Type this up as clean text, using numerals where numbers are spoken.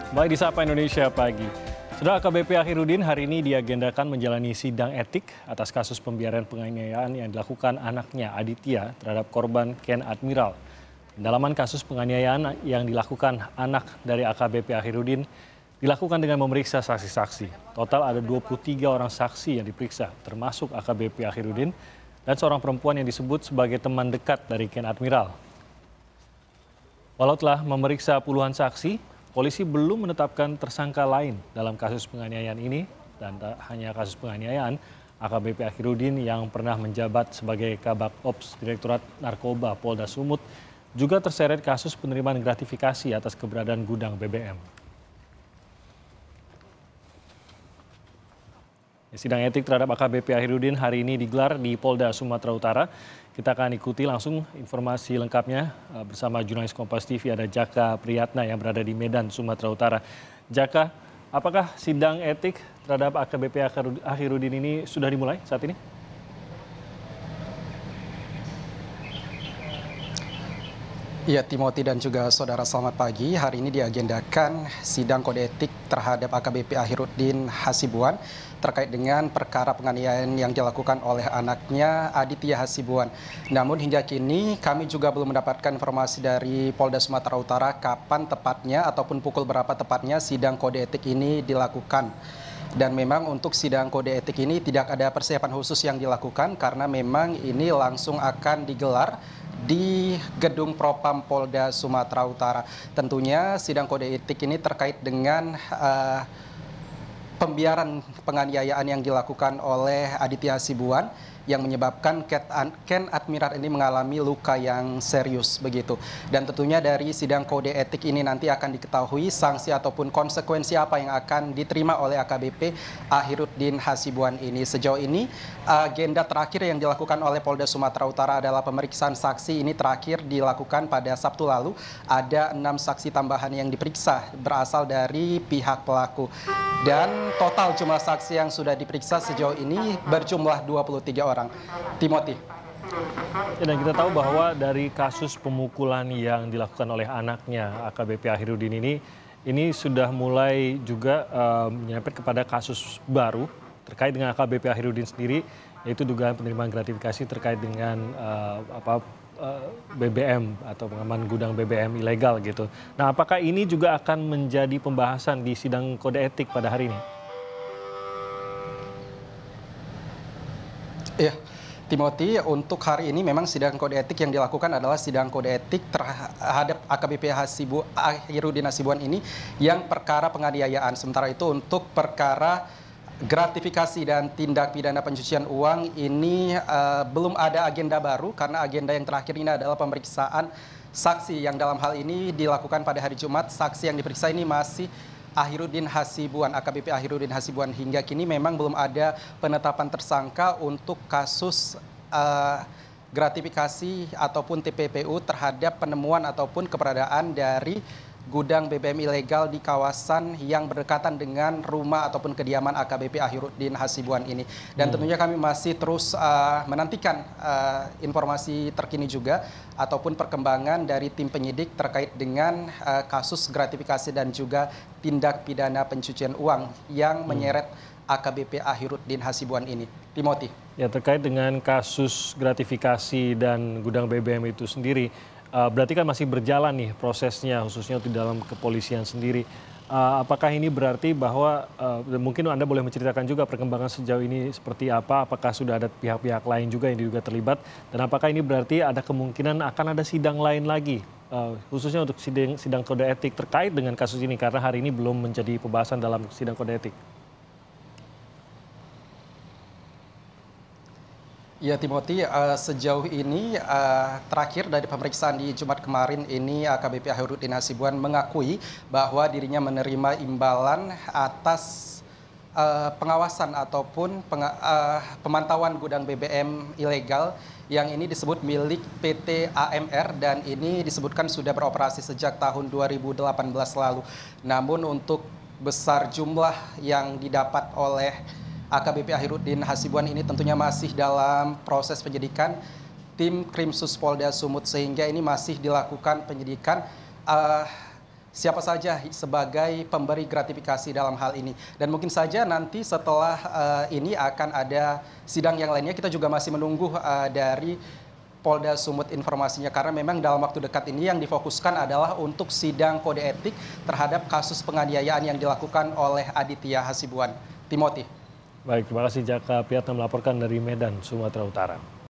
Baik di Sapa Indonesia Pagi. Saudara AKBP Akhirudin hari ini diagendakan menjalani sidang etik atas kasus pembiaran penganiayaan yang dilakukan anaknya Aditya terhadap korban Ken Admiral. Pendalaman kasus penganiayaan yang dilakukan anak dari AKBP Akhirudin dilakukan dengan memeriksa saksi-saksi. Total ada 23 orang saksi yang diperiksa, termasuk AKBP Akhirudin dan seorang perempuan yang disebut sebagai teman dekat dari Ken Admiral. Walau telah memeriksa puluhan saksi, polisi belum menetapkan tersangka lain dalam kasus penganiayaan ini, dan tak hanya kasus penganiayaan, AKBP Akhirudin yang pernah menjabat sebagai Kabak Ops Direktorat Narkoba Polda Sumut juga terseret kasus penerimaan gratifikasi atas keberadaan gudang BBM. Sidang etik terhadap AKBP Akhirudin hari ini digelar di Polda Sumatera Utara. Kita akan ikuti langsung informasi lengkapnya bersama jurnalis Kompas TV, ada Jaka Priyatna yang berada di Medan, Sumatera Utara. Jaka, apakah sidang etik terhadap AKBP Akhirudin ini sudah dimulai saat ini? Ya, Timothy dan juga saudara, selamat pagi. Hari ini diagendakan sidang kode etik terhadap AKBP Akhirudin Hasibuan terkait dengan perkara penganiayaan yang dilakukan oleh anaknya Aditya Hasibuan. Namun hingga kini kami juga belum mendapatkan informasi dari Polda Sumatera Utara kapan tepatnya ataupun pukul berapa tepatnya sidang kode etik ini dilakukan. Dan memang untuk sidang kode etik ini tidak ada persiapan khusus yang dilakukan karena memang ini langsung akan digelar di Gedung Propam Polda Sumatera Utara. Tentunya sidang kode etik ini terkait dengan pembiaran penganiayaan yang dilakukan oleh Aditya Hasibuan yang menyebabkan Ken Admiral ini mengalami luka yang serius begitu. Dan tentunya dari sidang kode etik ini nanti akan diketahui sanksi ataupun konsekuensi apa yang akan diterima oleh AKBP Akhirudin Hasibuan ini. Sejauh ini agenda terakhir yang dilakukan oleh Polda Sumatera Utara adalah pemeriksaan saksi. Ini terakhir dilakukan pada Sabtu lalu. Ada 6 saksi tambahan yang diperiksa berasal dari pihak pelaku. Dan total jumlah saksi yang sudah diperiksa sejauh ini berjumlah 23 orang. Timothy. Dan kita tahu bahwa dari kasus pemukulan yang dilakukan oleh anaknya AKBP Akhirudin ini sudah mulai juga menyerempet kepada kasus baru terkait dengan AKBP Akhirudin sendiri, yaitu dugaan penerimaan gratifikasi terkait dengan BBM atau pengaman gudang BBM ilegal gitu. Nah, apakah ini juga akan menjadi pembahasan di sidang kode etik pada hari ini? Iya, Timothy, untuk hari ini memang sidang kode etik yang dilakukan adalah sidang kode etik terhadap AKBP Akhirudin Hasibuan ini yang perkara penganiayaan. Sementara itu untuk perkara gratifikasi dan tindak pidana pencucian uang ini belum ada agenda baru karena agenda yang terakhir ini adalah pemeriksaan saksi yang dalam hal ini dilakukan pada hari Jumat. Saksi yang diperiksa ini masih Akhirudin Hasibuan, AKBP Akhirudin Hasibuan. Hingga kini memang belum ada penetapan tersangka untuk kasus gratifikasi ataupun TPPU terhadap penemuan ataupun keberadaan dari gudang BBM ilegal di kawasan yang berdekatan dengan rumah ataupun kediaman AKBP Akhirudin Hasibuan ini. Dan tentunya kami masih terus menantikan informasi terkini juga ataupun perkembangan dari tim penyidik terkait dengan kasus gratifikasi dan juga tindak pidana pencucian uang yang menyeret AKBP Akhirudin Hasibuan ini. Timothy. Ya, terkait dengan kasus gratifikasi dan gudang BBM itu sendiri, berarti kan masih berjalan nih prosesnya, khususnya di dalam kepolisian sendiri. Apakah ini berarti bahwa mungkin Anda boleh menceritakan juga perkembangan sejauh ini seperti apa? Apakah sudah ada pihak-pihak lain juga yang diduga terlibat? Dan apakah ini berarti ada kemungkinan akan ada sidang lain lagi, khususnya untuk sidang kode etik terkait dengan kasus ini? Karena hari ini belum menjadi pembahasan dalam sidang kode etik. Ya, Timothy, sejauh ini terakhir dari pemeriksaan di Jumat kemarin ini AKBP Akhirudin Hasibuan mengakui bahwa dirinya menerima imbalan atas pengawasan ataupun pemantauan gudang BBM ilegal yang ini disebut milik PT AMR dan ini disebutkan sudah beroperasi sejak tahun 2018 lalu. Namun untuk besar jumlah yang didapat oleh AKBP Akhirudin Hasibuan ini tentunya masih dalam proses penyidikan tim Krimsus Polda Sumut, sehingga ini masih dilakukan penyidikan siapa saja sebagai pemberi gratifikasi dalam hal ini. Dan mungkin saja nanti setelah ini akan ada sidang yang lainnya. Kita juga masih menunggu dari Polda Sumut informasinya, karena memang dalam waktu dekat ini yang difokuskan adalah untuk sidang kode etik terhadap kasus penganiayaan yang dilakukan oleh Aditya Hasibuan. Timothy. Baik, terima kasih Jaka Piatna melaporkan dari Medan, Sumatera Utara.